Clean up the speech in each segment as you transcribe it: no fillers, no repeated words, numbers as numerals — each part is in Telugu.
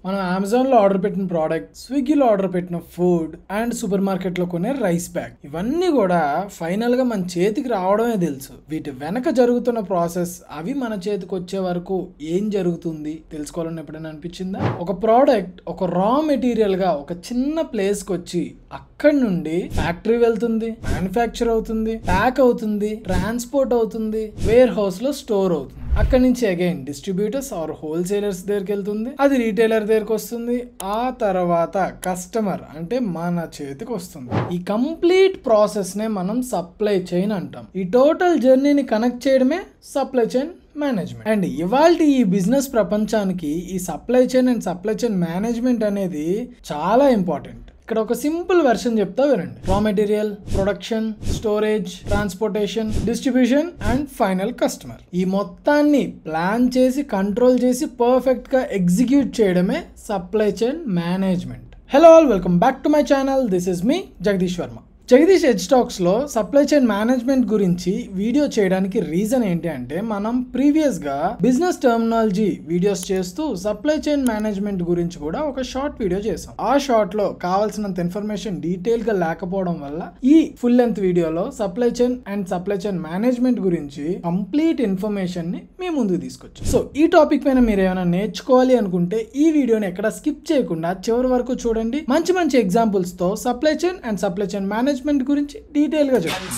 మనం అమెజాన్లో ఆర్డర్ పెట్టిన ప్రోడక్ట్, స్విగ్గీలో ఆర్డర్ పెట్టిన ఫుడ్ అండ్ సూపర్ మార్కెట్లో కొనే రైస్ బ్యాగ్, ఇవన్నీ కూడా ఫైనల్గా మన చేతికి రావడమే తెలుసు. వీటి వెనక జరుగుతున్న ప్రాసెస్, అవి మన చేతికి వచ్చే వరకు ఏం జరుగుతుంది తెలుసుకోవాలని ఎప్పుడైనా అనిపించిందా? ఒక ప్రోడక్ట్ ఒక రా మెటీరియల్గా ఒక చిన్న ప్లేస్కి వచ్చి అక్కడి నుండి ఫ్యాక్టరీ వెళ్తుంది, మ్యానుఫ్యాక్చర్ అవుతుంది, ప్యాక్ అవుతుంది, ట్రాన్స్పోర్ట్ అవుతుంది, వేర్ హౌస్ లో స్టోర్ అవుతుంది. అక్కడి నుంచి అగైన్ డిస్ట్రిబ్యూటర్స్ ఆర్ హోల్సేలర్స్ దగ్గరికి వెళ్తుంది, అది రీటైలర్ దగ్గరికి వస్తుంది, ఆ తర్వాత కస్టమర్ అంటే మన చేతికి వస్తుంది. ఈ కంప్లీట్ ప్రాసెస్ నే మనం సప్లై చైన్ అంటాం. ఈ టోటల్ జర్నీని కనెక్ట్ చేయడమే సప్లై చైన్ మేనేజ్మెంట్. అండ్ ఇవాల్టి ఈ బిజినెస్ ప్రపంచానికి ఈ supply chain and supply chain management అనేది చాలా ఇంపార్టెంట్. ఇక్కడ ఒక సింపుల్ వెర్షన్ చెప్తా వినండి. Raw material, production, storage, transportation, distribution and final customer. ఈ మొత్తాన్ని ప్లాన్ చేసి, కంట్రోల్ చేసి, పర్ఫెక్ట్ గా ఎగ్జిక్యూట్ చేయడమే supply chain management. Hello all, welcome back to my channel. This is me Jagadish Varma. Jagadish edge talks లో సప్లై చైన్ మేనేజ్మెంట్ గురించి వీడియో చేయడానికి రీజన్ ఏంటి అంటే, మనం ప్రీవియస్ గా బిజినెస్ టర్మినాలజీ వీడియోస్ చేస్తూ సప్లై చైన్ మేనేజ్మెంట్ గురించి కూడా ఒక షార్ట్ వీడియో చేసాం. ఆ షార్ట్ లో కావాల్సినంత ఇన్ఫర్మేషన్ డీటెయిల్ గా లేకపోవడం వల్ల ఈ ఫుల్ లెంత్ వీడియోలో supply chain and supply chain management గురించి కంప్లీట్ ఇన్ఫర్మేషన్ ని మీ ముందుకు తీసుకొచ్చాం. సో ఈ టాపిక్ పైన మీరు ఏమైనా నేర్చుకోవాలి అనుకుంటే ఈ వీడియోని ఎక్కడ స్కిప్ చేయకుండా చివరి వరకు చూడండి. మంచి మంచి ఎగ్జాంపుల్స్ తో supply chain and supply chain management గురించి డీటెయిల్ గా చెప్తాను.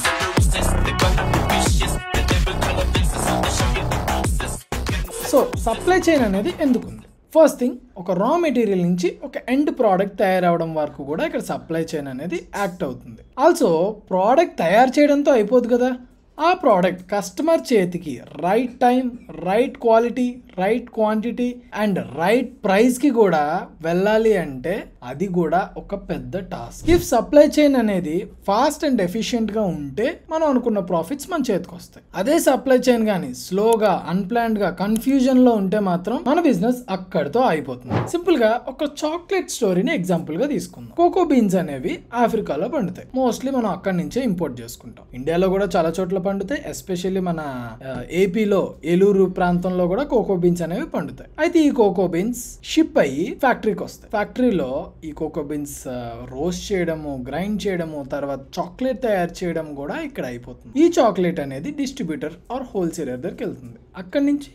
సో సప్లై చైన్ అనేది ఎందుకుంది? ఫస్ట్ థింగ్, ఒక రా మెటీరియల్ నుంచి ఒక ఎండ్ ప్రోడక్ట్ తయారవడం వరకు కూడా ఇక్కడ సప్లై చైన్ అనేది యాక్ట్ అవుతుంది. ఆల్సో ప్రోడక్ట్ తయారు చేయడంతో అయిపోదు కదా, ఆ ప్రోడక్ట్ కస్టమర్ చేతికి right time, right quality, right quantity and right price కి కూడా వెళ్ళాలి అంటే అది కూడా ఒక పెద్ద టాస్క్. ఇఫ్ సప్లై చైన్ అనేది ఫాస్ట్ అండ్ ఎఫిషియెంట్ గా ఉంటే మనం అనుకున్న ప్రాఫిట్స్ మన చేతికి వస్తాయి. అదే సప్లై చైన్ గానీ స్లోగా, అన్ప్లాన్డ్ గా, కన్ఫ్యూజన్ లో ఉంటే మాత్రం మన బిజినెస్ అక్కడితో అయిపోతుంది. సింపుల్ గా ఒక చాక్లెట్ స్టోరీని ఎగ్జాంపుల్ గా తీసుకుందాం. కోకో బీన్స్ అనేవి ఆఫ్రికాలో పండుతాయి. మోస్ట్లీ మనం అక్కడి నుంచే ఇంపోర్ట్ చేసుకుంటాం. ఇండియాలో కూడా చాలా చోట్ల పండుతాయి. ఎస్పెషల్లీ మన ఏపీలో ఏలూరు ప్రాంతంలో కూడా కోకో బీన్స్ అనేవి పండుతాయి. అయితే ఈ కోకో బీన్స్ షిప్ అయ్యి ఫ్యాక్టరీకి వస్తాయి. ఫ్యాక్టరీలో ఈ కోకో బీన్స్ రోస్ట్ చేయడము, గ్రైండ్ చేయడము, తర్వాత చాక్లెట్ తయారు చేయడం కూడా ఇక్కడ అయిపోతుంది. ఈ చాక్లెట్ అనేది డిస్ట్రిబ్యూటర్ ఆర్ హోల్సేలర్ దగ్గరికి వెళ్తుంది. అక్కడి నుంచి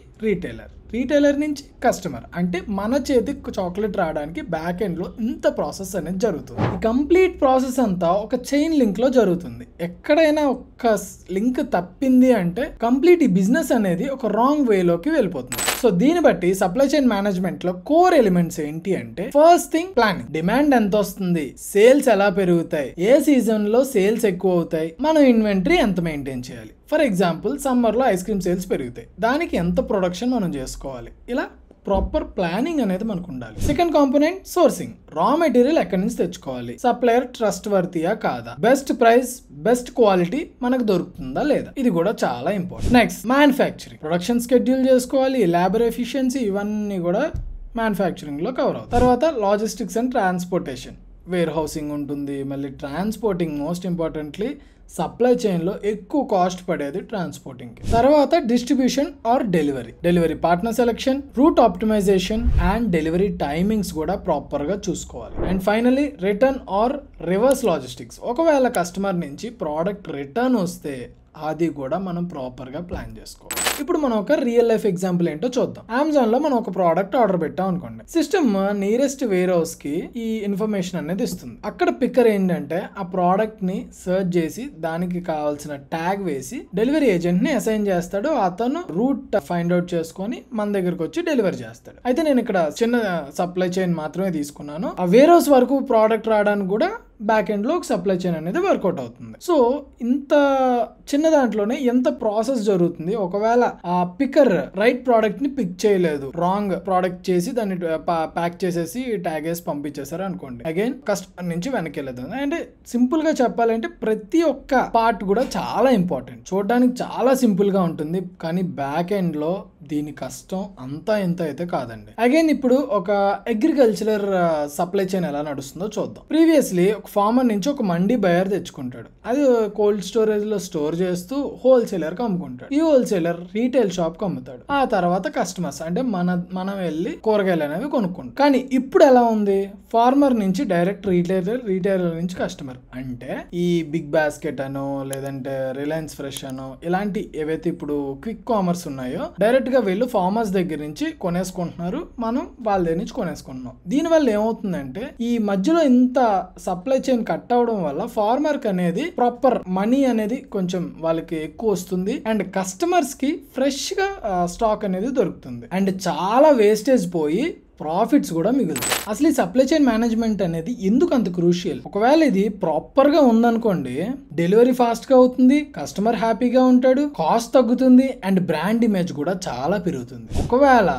రీటైలర్ నుంచి కస్టమర్, అంటే మన చేతికి చాక్లెట్ రావడానికి బ్యాక్ ఎండ్ లో ఇంత ప్రాసెస్ అనేది జరుగుతుంది. ఈ కంప్లీట్ ప్రాసెస్ అంతా ఒక చైన్ లింక్ లో జరుగుతుంది. ఎక్కడైనా ఒక లింక్ తప్పింది అంటే కంప్లీట్ ఈ బిజినెస్ అనేది ఒక రాంగ్ వేలోకి వెళ్ళిపోతుంది. సో దీన్ని బట్టి సప్లై చైన్ మేనేజ్మెంట్ లో కోర్ ఎలిమెంట్స్ ఏంటి అంటే, ఫస్ట్ థింగ్ ప్లానింగ్. డిమాండ్ ఎంత వస్తుంది, సేల్స్ ఎలా పెరుగుతాయి, ఏ సీజన్ లో సేల్స్ ఎక్కువ అవుతాయి, మనం ఇన్వెంటరీ ఎంత మెయింటైన్ చేయాలి. ఫర్ ఎగ్జాంపుల్ సమ్మర్ లో ఐస్ క్రీమ్ సేల్స్ పెరుగుతాయి, దానికి ఎంత ప్రొడక్షన్ మనం చేసుకోవాలి. ఇలా ప్రాపర్ ప్లానింగ్ అనేది మనకు ఉండాలి. Second component sourcing. Raw material ఎక్కడి నుంచి తెచ్చుకోవాలి, సప్లయర్ ట్రస్ట్ వర్తియా కాదా, బెస్ట్ ప్రైస్, బెస్ట్ క్వాలిటీ మనకు దొరుకుతుందా లేదా, ఇది కూడా చాలా important. Next manufacturing. Production schedule చేసుకోవాలి, లేబర్ ఎఫిషియన్సీ, ఇవన్నీ కూడా మ్యానుఫ్యాక్చరింగ్ లో కవర్ అవుతాయి. తర్వాత logistics and transportation. Warehousing ఉంటుంది, మళ్ళీ transporting. Most importantly supply chain లో ఎక్కువ కాస్ట్ పడేది ట్రాన్స్పోర్టింగ్. తర్వాత distribution or delivery partner selection, route optimisation and delivery timings కూడా ప్రాపర్ గా చూసుకోవాలి. And finally return or reverse logistics. ఒకవేళ కస్టమర్ నుంచి ప్రోడక్ట్ రిటర్న్ వస్తే అది కూడా మనం ప్రాపర్ గా ప్లాన్ చేసుకోవాలి. ఇప్పుడు మనం ఒక రియల్ లైఫ్ ఎగ్జాంపుల్ ఏంటో చూద్దాం. అమెజాన్ లో మనం ఒక ప్రోడక్ట్ ఆర్డర్ పెట్టాం అనుకోండి. సిస్టమ్ నియరెస్ట్ వేర్ హౌస్ కి ఈ ఇన్ఫర్మేషన్ అనేది ఇస్తుంది. అక్కడ పిక్కర్ ఏంటంటే ఆ ప్రోడక్ట్ ని సర్చ్ చేసి దానికి కావాల్సిన ట్యాగ్ వేసి డెలివరీ ఏజెంట్ ని అసైన్ చేస్తాడు. అతను రూట్ ఫైండ్ అవుట్ చేసుకొని మన దగ్గరకు వచ్చి డెలివరీ చేస్తాడు. అయితే నేను ఇక్కడ చిన్న సప్లై చైన్ మాత్రమే తీసుకున్నాను. ఆ వేర్ హౌస్ వరకు ప్రోడక్ట్ రావడానికి కూడా బ్యాక్ ఎండ్ లో ఒక సప్లై చైన్ అనేది వర్కౌట్ అవుతుంది. సో ఇంత చిన్న దాంట్లోనే ఎంత ప్రాసెస్ జరుగుతుంది. ఒకవేళ ఆ పిక్కర్ రైట్ ప్రోడక్ట్ ని పిక్ చేయలేదు, రాంగ్ ప్రోడక్ట్ చేసి దాన్ని ప్యాక్ చేసేసి ట్యాగ్ వేసి పంపించేసారు అనుకోండి, అగైన్ కస్టమర్ నుంచి వెనక్కి వెళ్ళదు. అంటే సింపుల్ గా చెప్పాలంటే ప్రతి ఒక్క పార్ట్ కూడా చాలా ఇంపార్టెంట్. చూడడానికి చాలా సింపుల్ గా ఉంటుంది, కానీ బ్యాక్ ఎండ్ లో దీని కష్టం అంతా ఇంత అయితే కాదండి. అగైన్ ఇప్పుడు ఒక అగ్రికల్చరల్ సప్లై చైన్ ఎలా నడుస్తుందో చూద్దాం. ప్రీవియస్లీ ఒక ఫార్మర్ నుంచి ఒక మండీ బయర్ తెచ్చుకుంటాడు, అది కోల్డ్ స్టోరేజ్ లో స్టోర్ చేస్తూ హోల్సేలర్ కి అమ్ముకుంటాడు. ఈ హోల్సేలర్ రీటైల్ షాప్ కి అమ్ముతాడు. ఆ తర్వాత కస్టమర్స్ అంటే మనం వెళ్ళి కూరగాయలు అనేవి కొనుక్కుంటాం. కానీ ఇప్పుడు ఎలా ఉంది, ఫార్మర్ నుంచి డైరెక్ట్ రీటైలర్ నుంచి కస్టమర్. అంటే ఈ బిగ్ బాస్కెట్ అనో లేదంటే రిలయన్స్ ఫ్రెష్ అనో ఇలాంటి ఏవైతే ఇప్పుడు క్విక్ కామర్స్ ఉన్నాయో డైరెక్ట్ గా వీళ్ళు ఫార్మర్స్ దగ్గర నుంచి కొనేసుకుంటున్నారు, మనం వాళ్ళ దగ్గర నుంచి కొనేసుకుంటున్నాం. దీనివల్ల ఏమవుతుందంటే ఈ మధ్యలో ఇంత సప్లై చైన్ కట్ అవడం వల్ల ఫార్మర్ కి అనేది ప్రాపర్ మనీ అనేది కొంచెం వాళ్ళకి ఎక్కువ వస్తుంది అండ్ కస్టమర్స్ కి ఫ్రెష్ గా స్టాక్ అనేది దొరుకుతుంది అండ్ చాలా వేస్టేజ్ పోయి ప్రాఫిట్స్ కూడా మిగులుతాయి. అసలు ఈ సప్లై చైన్ మేనేజ్మెంట్ అనేది ఎందుకు అంత క్రూషియల్? ఒకవేళ ఇది ప్రాపర్ గా ఉందనుకోండి, డెలివరీ ఫాస్ట్ గా అవుతుంది, కస్టమర్ హ్యాపీగా ఉంటాడు, కాస్ట్ తగ్గుతుంది అండ్ బ్రాండ్ ఇమేజ్ కూడా చాలా పెరుగుతుంది. ఒకవేళ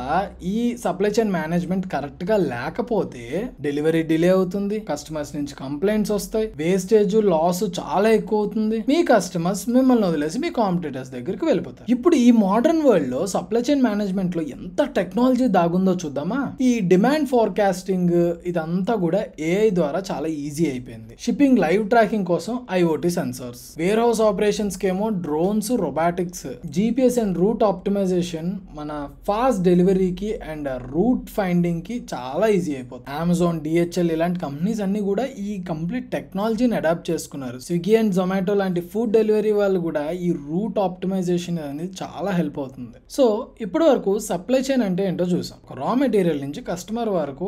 ఈ సప్లై చైన్ మేనేజ్మెంట్ కరెక్ట్ గా లేకపోతే డెలివరీ డిలే అవుతుంది, కస్టమర్స్ నుంచి కంప్లైంట్స్ వస్తాయి, వేస్టేజ్ లాస్ చాలా ఎక్కువ అవుతుంది, మీ కస్టమర్స్ మిమ్మల్ని వదిలేసి మీ కాంపిటీటర్స్ దగ్గరికి వెళ్ళిపోతారు. ఇప్పుడు ఈ మోడర్న్ వరల్డ్ లో సప్లై చైన్ మేనేజ్మెంట్ లో ఎంత టెక్నాలజీ దాగుందో చూద్దామా. ఈ డిమాండ్ ఫోర్కాస్టింగ్ ఇదంతా కూడా ఏఐ ద్వారా చాలా ఈజీ అయిపోయింది. షిప్పింగ్ లైవ్ ట్రాకింగ్ కోసం IoT sensors, warehouse operations కేమో drones, robotics, GPS and route optimisation మన ఫాస్ట్ డెలివరీకి అండ్ రూట్ ఫైండింగ్ కి చాలా ఈజీ అయిపోతుంది. అమెజాన్, డిహెచ్ఎల్ ఇలాంటి కంపెనీస్ అన్ని కూడా ఈ కంప్లీట్ టెక్నాలజీని అడాప్ట్ చేసుకున్నారు. స్విగ్గీ అండ్ జొమాటో లాంటి ఫుడ్ డెలివరీ వాళ్ళు కూడా ఈ రూట్ ఆప్టిమైజేషన్ అనేది చాలా హెల్ప్ అవుతుంది. సో ఇప్పటి వరకు సప్లై చైన్ అంటే ఏంటో చూసాం. రా మెటీరియల్ నుంచి కస్టమర్ వరకు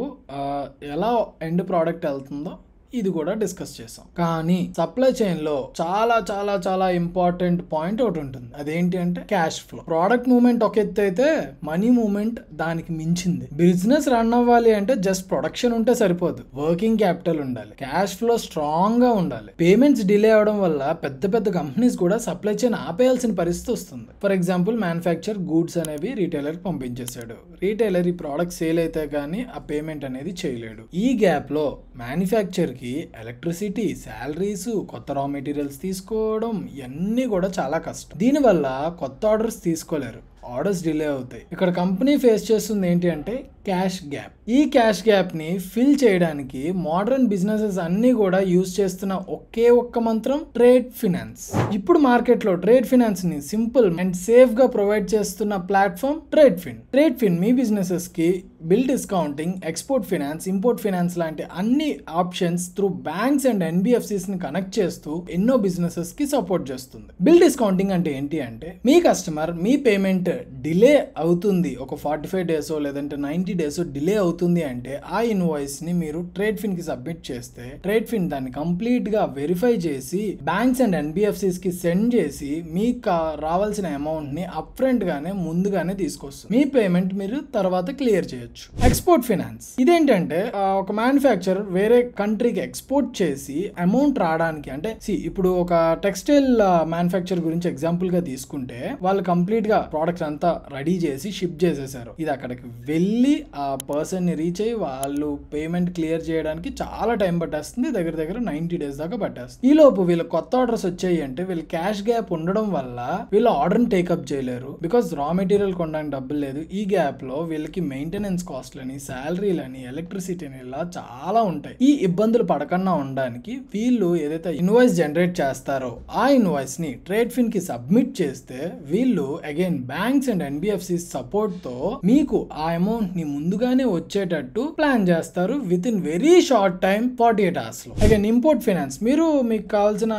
ఎలా ఎండ్ ప్రోడక్ట్ వెళ్తుందో ఇది కూడా డిస్కస్ చేసాం. కానీ సప్లై చైన్ లో చాలా చాలా చాలా ఇంపార్టెంట్ పాయింట్ ఒకటి ఉంటుంది. అదేంటి అంటే క్యాష్ ఫ్లో. ప్రోడక్ట్ మూవ్మెంట్ ఒక ఎత్తు అయితే మనీ మూవ్మెంట్ దానికి మించింది. బిజినెస్ రన్ అవ్వాలి అంటే జస్ట్ ప్రొడక్షన్ ఉంటే సరిపోదు, వర్కింగ్ క్యాపిటల్ ఉండాలి, క్యాష్ ఫ్లో స్ట్రాంగ్ గా ఉండాలి. పేమెంట్స్ డిలే అవడం వల్ల పెద్ద పెద్ద కంపెనీస్ కూడా సప్లై చైన్ ఆపేయాల్సిన పరిస్థితి వస్తుంది. ఫర్ ఎగ్జాంపుల్ మ్యానుఫ్యాక్చర్ గూడ్స్ అనేవి రీటైలర్ పంపించేశాడు, రీటైలర్ ఈ ప్రోడక్ట్ సేల్ అయితే కానీ ఆ పేమెంట్ అనేది చేయలేడు. ఈ గ్యాప్ లో మ్యానుఫ్యాక్చర్ కి ఎలక్ట్రిసిటీ, శాలరీస్, కొత్త రా మెటీరియల్స్ తీసుకోవడం ఇవన్నీ కూడా చాలా కష్టం. దీనివల్ల కొత్త ఆర్డర్స్ తీసుకోలేరు, ఆర్డర్స్ డిలే అవుతాయి. ఇక్కడ కంపెనీ ఫేస్ చేస్తుంది ఏంటి అంటే క్యాష్ గ్యాప్. ఈ క్యాష్ గ్యాప్ ని ఫిల్ చేయడానికి మోడర్న్ బిజినెసెస్ అన్ని కూడా యూజ్ చేస్తున్న ఒకే ఒక్క మంత్రం ట్రేడ్ ఫినాన్స్. ఇప్పుడు మార్కెట్ లో ట్రేడ్ ఫినాన్స్ ని సింపుల్ అండ్ సేఫ్ గా ప్రొవైడ్ చేస్తున్న ప్లాట్ఫామ్ ట్రేడ్ ఫిన్. ట్రేడ్ ఫిన్ మీ బిజినెసెస్ కి bill discounting, export finance, import finance లాంటి అన్ని options through banks and NBFCs ని కనెక్ట్ చేస్తూ ఎన్నో బిజినెసెస్ కి సపోర్ట్ చేస్తుంది. బిల్ డిస్కౌంటింగ్ అంటే ఏంటి అంటే మీ కస్టమర్ మీ పేమెంట్ డిలే అవుతుంది, ఒక 45 డేస్ లేదంటే 90 డేస్ డిలే అవుతుంది అంటే ఆ ఇన్వాయిస్ ని మీరు ట్రేడ్ ఫిన్ కి సబ్మిట్ చేస్తే ట్రేడ్ ఫిన్ దాన్ని కంప్లీట్ గా వెరిఫై చేసి బ్యాంక్స్ అండ్ ఎన్బిఎఫ్సిస్ కి సెండ్ చేసి మీకు రావాల్సిన అమౌంట్ ని అప్ ఫ్రంట్ గానే ముందుగానే తీసుకొస్తుంది. మీ పేమెంట్ మీరు తర్వాత క్లియర్ చేయొచ్చు. ఎక్స్పోర్ట్ ఫినాన్స్ ఇదేంటంటే ఒక మ్యానుఫ్యాక్చర్ వేరే కంట్రీకి ఎక్స్పోర్ట్ చేసి అమౌంట్ రావడానికి, అంటే ఇప్పుడు ఒక టెక్స్టైల్ మ్యానుఫ్యాక్చర్ గురించి ఎగ్జాంపుల్ గా తీసుకుంటే వాళ్ళు కంప్లీట్ గా ప్రోడక్ట్స్ అంతా రెడీ చేసి షిప్ చేసేసారు. ఇది అక్కడికి వెళ్ళి ఆ పర్సన్ ని రీచ్ అయ్యి వాళ్ళు పేమెంట్ క్లియర్ చేయడానికి చాలా టైం పట్టేస్తుంది, దగ్గర 90 డేస్ దాకా పట్టేస్తుంది. ఈ లోపు వీళ్ళ కొత్త ఆర్డర్స్ వచ్చాయి అంటే వీళ్ళు క్యాష్ గ్యాప్ ఉండడం వల్ల వీళ్ళు ఆర్డర్ టేకప్ చేయలేరు, బికాస్ రా మెటీరియల్ కొనడానికి డబ్బులు లేదు. ఈ గ్యాప్ లో వీళ్ళకి మెయింటెనెన్స్ కాస్ట్లని, శాలరీలని, ఎలక్ట్రిసిటీని ఇలా చాలా ఉంటాయి. ఈ ఇబ్బందులు పడకుండా ఉండడానికి వీళ్ళు ఏదైతే ఇన్వాయిస్ జనరేట్ చేస్తారో ఆ ఇన్వాయిస్ ని ట్రేడ్ ఫిన్ కి సబ్మిట్ చేస్తే వీళ్ళు again banks and NBFC support తో మీకు ఆ అమౌంట్ ని ముందుగానే వచ్చేటట్టు ప్లాన్ చేస్తారు with in very short time 48 hours లో. అగైన్ ఇంపోర్ట్ ఫైనాన్స్, మీరు మీకు కావాల్సిన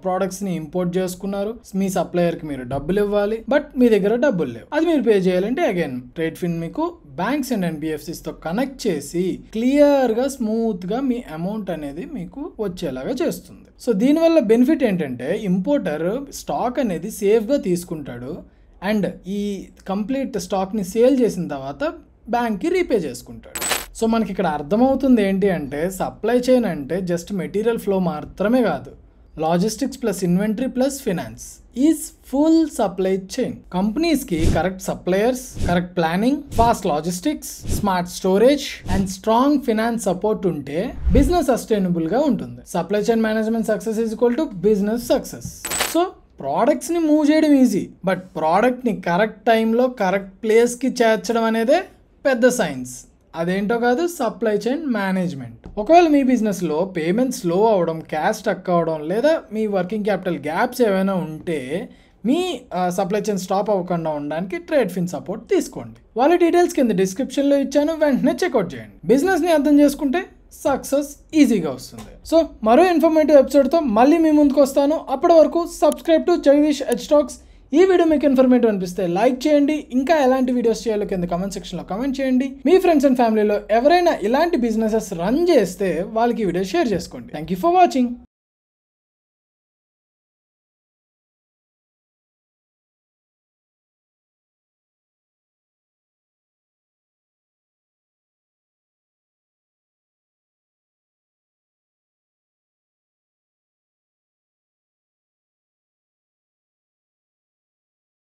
ప్రొడక్ట్స్ ని ఇంపోర్ట్ చేసుకున్నారు, మీ సప్లయర్ కి మీరు డబ్బులు ఇవ్వాలి, బట్ మీ దగ్గర డబ్బులు లేవు, అది మీరు పే చేయాలంటే అగైన్ ట్రేడ్ ఫిన్ మీకు బ్యాంక్స్ అండ్ ఎన్బిఎఫ్సిస్ తో కనెక్ట్ చేసి క్లియర్ గా స్మూత్ గా మీ అమౌంట్ అనేది మీకు వచ్చేలాగా చేస్తుంది. సో దీనివల్ల బెనిఫిట్ ఏంటంటే ఇంపోర్టర్ స్టాక్ అనేది సేఫ్ గా తీసుకుంటాడు అండ్ ఈ కంప్లీట్ స్టాక్ని సేల్ చేసిన తర్వాత బ్యాంక్కి రీపే చేసుకుంటాడు. సో మనకి ఇక్కడ అర్థమవుతుంది ఏంటి అంటే సప్లై చైన్ అంటే జస్ట్ మెటీరియల్ ఫ్లో మాత్రమే కాదు, logistics plus inventory plus finance is full supply chain. Companies కి correct suppliers, correct planning, fast logistics, smart storage and strong finance support ఉంటే బిజినెస్ సస్టైనబుల్ గా ఉంటుంది. Supply chain management success is equal to business success. So ప్రోడక్ట్స్ని మూవ్ చేయడం ఈజీ, బట్ ప్రోడక్ట్ని కరెక్ట్ టైంలో కరెక్ట్ ప్లేస్కి చేర్చడం అనేదే పెద్ద సైన్స్. అదేంటో కాదు, సప్లై చైన్ మేనేజ్మెంట్. ఒకవేళ మీ బిజినెస్లో పేమెంట్ స్లో అవడం, క్యాష్ స్టక్ అవడం, లేదా మీ వర్కింగ్ క్యాపిటల్ గ్యాప్స్ ఏమైనా ఉంటే మీ సప్లై చైన్ స్టాప్ అవ్వకుండా ఉండడానికి ట్రేడ్ఫిన్ సపోర్ట్ తీసుకోండి. వాళ్ళ డీటెయిల్స్ కింద డిస్క్రిప్షన్లో ఇచ్చాను, వెంటనే చెక్అవుట్ చేయండి. బిజినెస్ని అర్థం చేసుకుంటే సక్సెస్ ఈజీగా వస్తుంది. సో మరో ఇన్ఫర్మేటివ్ ఎపిసోడ్తో మళ్ళీ మీ ముందుకు వస్తాను. అప్పటి వరకు subscribe to Jagadish H talks. ఈ వీడియో మీకు ఇన్ఫర్మేటివ్ అనిపిస్తే లైక్ చేయండి. ఇంకా ఎలాంటి వీడియోస్ చేయాలో కింద కామెంట్ సెక్షన్లో కామెంట్ చేయండి. మీ ఫ్రెండ్స్ అండ్ ఫ్యామిలీలో ఎవరైనా ఇలాంటి బిజినెసెస్ రన్ చేస్తే వాళ్ళకి ఈ వీడియో షేర్ చేసుకోండి. Thank you for watching.